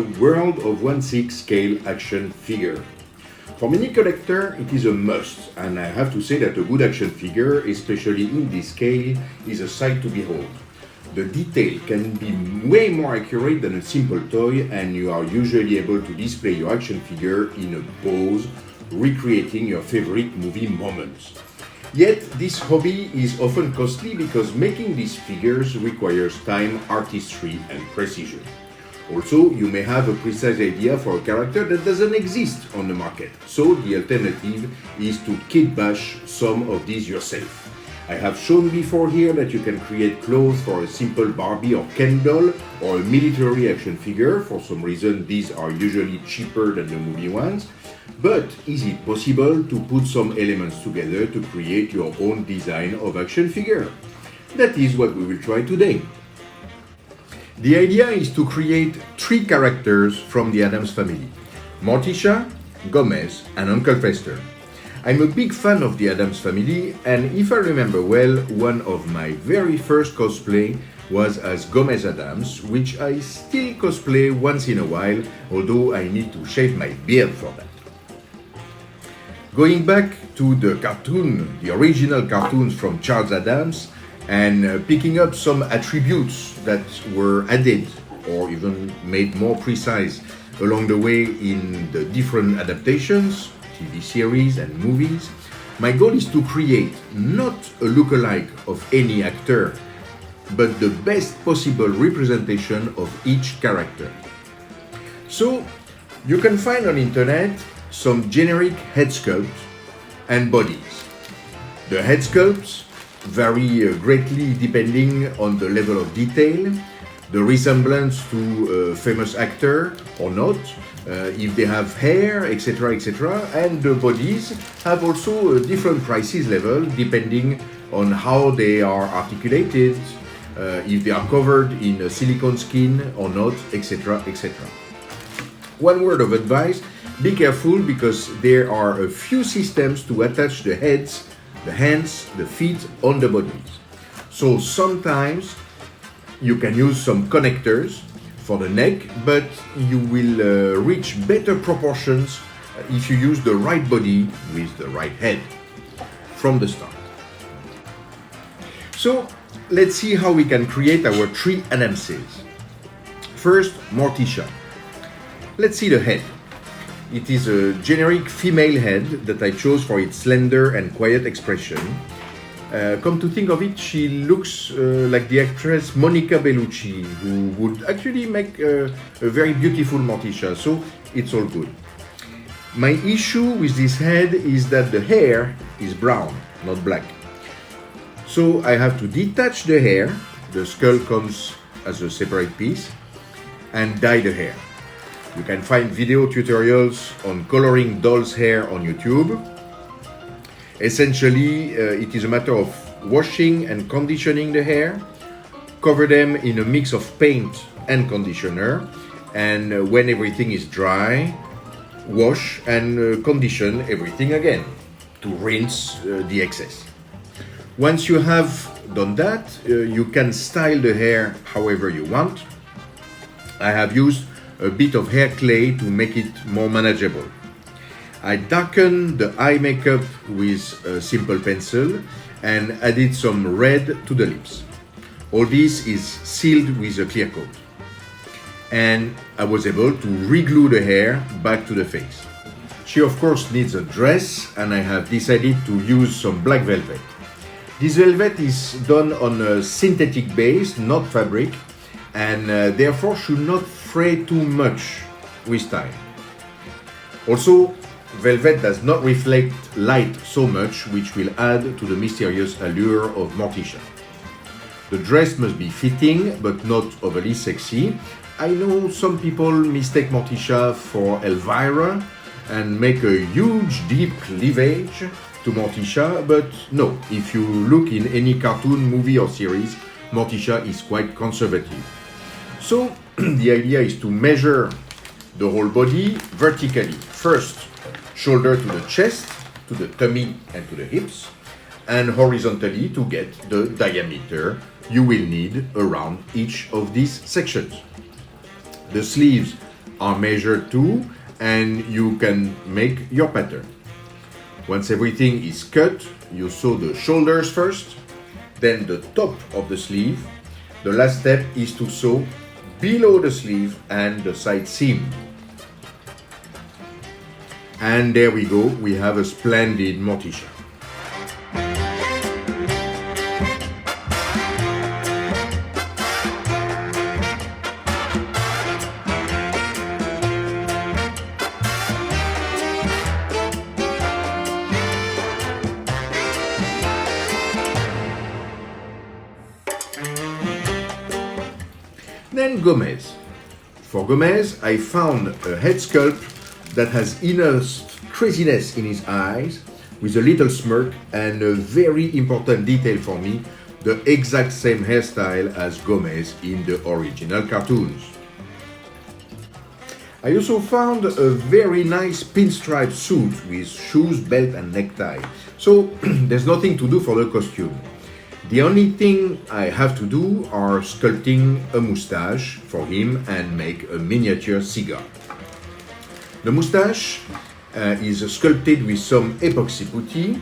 the world of 1/6 scale action figure. For many collectors, it is a must, and I have to say that a good action figure, especially in this scale, is a sight to behold. The detail can be way more accurate than a simple toy, and you are usually able to display your action figure in a pose, recreating your favorite movie moments. Yet, this hobby is often costly because making these figures requires time, artistry, and precision. Also, you may have a precise idea for a character that doesn't exist on the market, so the alternative is to kitbash some of these yourself. I have shown before here that you can create clothes for a simple Barbie or Ken doll or a military action figure. For some reason, these are usually cheaper than the movie ones. But is it possible to put some elements together to create your own design of action figure? That is what we will try today. The idea is to create 3 characters from the Addams family: Morticia, Gomez, and Uncle Fester. I'm a big fan of the Addams family, and if I remember well, one of my very first cosplay was as Gomez Addams, which I still cosplay once in a while, although I need to shave my beard for that. Going back to the cartoon, the original cartoons from Charles Addams, and picking up some attributes that were added or even made more precise along the way in the different adaptations, TV series and movies, my goal is to create not a lookalike of any actor, but the best possible representation of each character. So, you can find on internet some generic head sculpts and bodies. The head sculpts vary greatly depending on the level of detail, the resemblance to a famous actor or not, if they have hair, etc., etc. And the bodies have also a different prices level depending on how they are articulated, if they are covered in a silicone skin or not, etc., etc. One word of advice: be careful because there are a few systems to attach the heads, the hands, the feet on the bodies. So sometimes you can use some connectors for the neck, but you will reach better proportions if you use the right body with the right head from the start. So let's see how we can create our 3 Addamses. First, Morticia. Let's see the head. It is a generic female head that I chose for its slender and quiet expression. Come to think of it, she looks like the actress Monica Bellucci, who would actually make a very beautiful Morticia, so it's all good. My issue with this head is that the hair is brown, not black. So I have to detach the hair, the skull comes as a separate piece, and dye the hair. You can find video tutorials on coloring doll's hair on YouTube. Essentially, it is a matter of washing and conditioning the hair, cover them in a mix of paint and conditioner, and when everything is dry, wash and condition everything again to rinse the excess. Once you have done that, you can style the hair however you want. I have used a bit of hair clay to make it more manageable. I darkened the eye makeup with a simple pencil and added some red to the lips. All this is sealed with a clear coat. And I was able to re-glue the hair back to the face. She of course needs a dress, and I have decided to use some black velvet. This velvet is done on a synthetic base, not fabric, and therefore should not fray too much with time. Also, velvet does not reflect light so much, which will add to the mysterious allure of Morticia. The dress must be fitting, but not overly sexy. I know some people mistake Morticia for Elvira and make a huge deep cleavage to Morticia, but no, if you look in any cartoon, movie or series, Morticia is quite conservative. So the idea is to measure the whole body vertically. First, shoulder to the chest, to the tummy and to the hips, and horizontally to get the diameter you will need around each of these sections. The sleeves are measured too, and you can make your pattern. Once everything is cut, you sew the shoulders first, then the top of the sleeve. The last step is to sew below the sleeve and the side seam. And there we go, we have a splendid Morticia. Then Gomez. For Gomez, I found a head sculpt that has enough craziness in his eyes, with a little smirk, and a very important detail for me, the exact same hairstyle as Gomez in the original cartoons. I also found a very nice pinstripe suit with shoes, belt and necktie. So there's nothing to do for the costume. The only thing I have to do are sculpting a mustache for him and make a miniature cigar. The mustache is sculpted with some epoxy putty.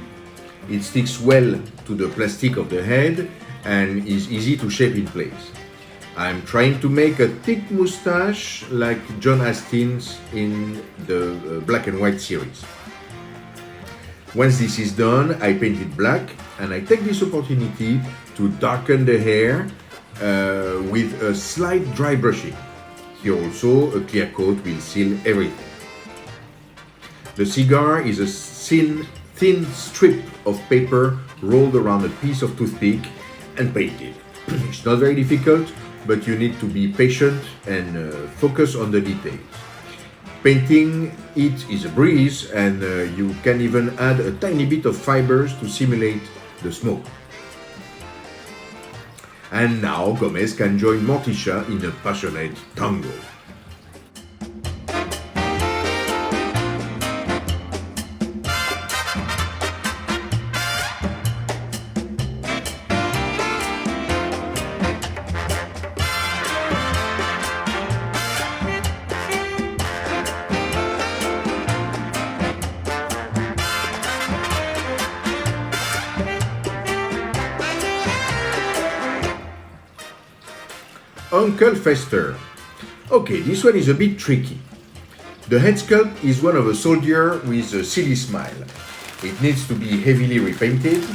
It sticks well to the plastic of the head and is easy to shape in place. I'm trying to make a thick mustache like John Astin's in the black and white series. Once this is done, I paint it black, and I take this opportunity to darken the hair with a slight dry brushing. Here also, a clear coat will seal everything. The cigar is a thin strip of paper rolled around a piece of toothpick and painted. It's not very difficult, but you need to be patient and focus on the details. Painting it is a breeze, and you can even add a tiny bit of fibers to simulate the smoke. And now Gomez can join Morticia in a passionate tango. Uncle Fester. Okay, this one is a bit tricky. The head sculpt is one of a soldier with a silly smile. It needs to be heavily repainted,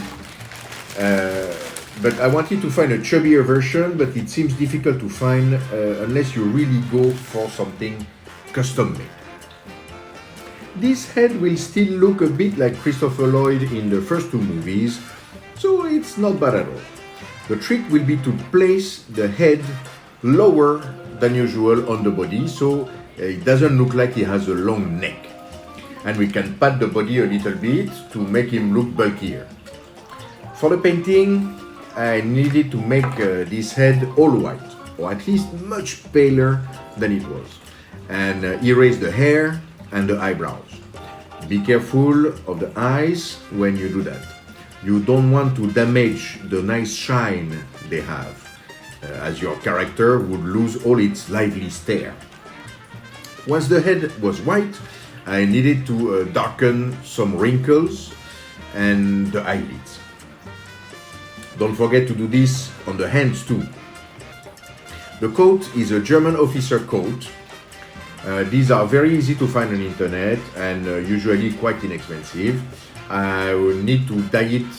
but I wanted to find a chubbier version, but it seems difficult to find unless you really go for something custom made. This head will still look a bit like Christopher Lloyd in the first two movies, so it's not bad at all. The trick will be to place the head lower than usual on the body, so it doesn't look like he has a long neck. And we can pat the body a little bit to make him look bulkier. For the painting, I needed to make this head all white, or at least much paler than it was, and erase the hair and the eyebrows. Be careful of the eyes when you do that. You don't want to damage the nice shine they have, as your character would lose all its lively stare. Once the head was white, I needed to darken some wrinkles and the eyelids. Don't forget to do this on the hands too. The coat is a German officer coat. These are very easy to find on the internet and usually quite inexpensive. I will need to dye it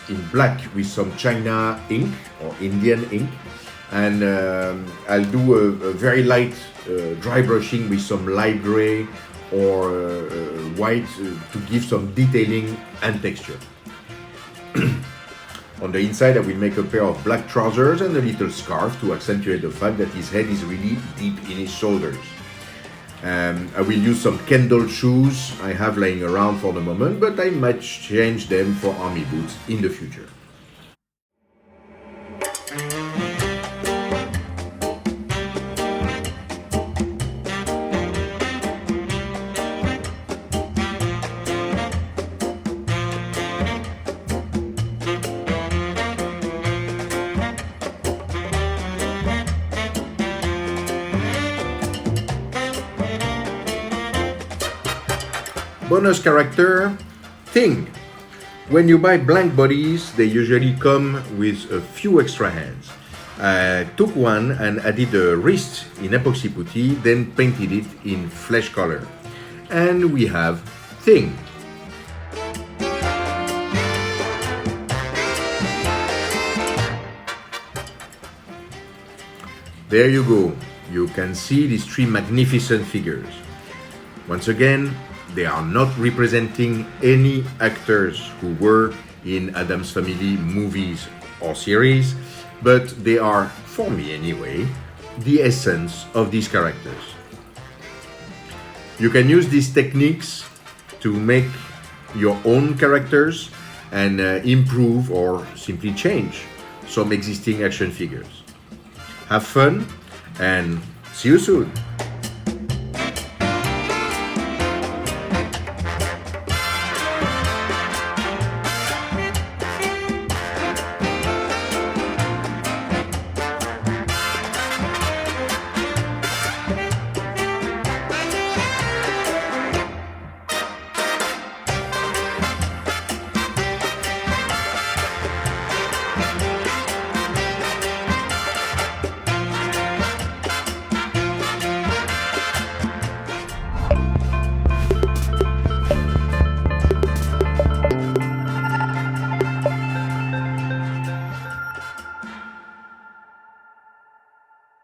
in black with some China ink or Indian ink, and I'll do a very light dry brushing with some light gray or white to give some detailing and texture. On the inside, I will make a pair of black trousers and a little scarf to accentuate the fact that his head is really deep in his shoulders. I will use some Kendall shoes I have laying around for the moment, but I might change them for army boots in the future. Bonus character, thing. When you buy blank bodies, they usually come with a few extra hands. I took one and added a wrist in epoxy putty, then painted it in flesh color. And we have thing. There you go. You can see these three magnificent figures. Once again, they are not representing any actors who were in Addams Family movies or series, but they are, for me anyway, the essence of these characters. You can use these techniques to make your own characters and improve or simply change some existing action figures. Have fun and see you soon!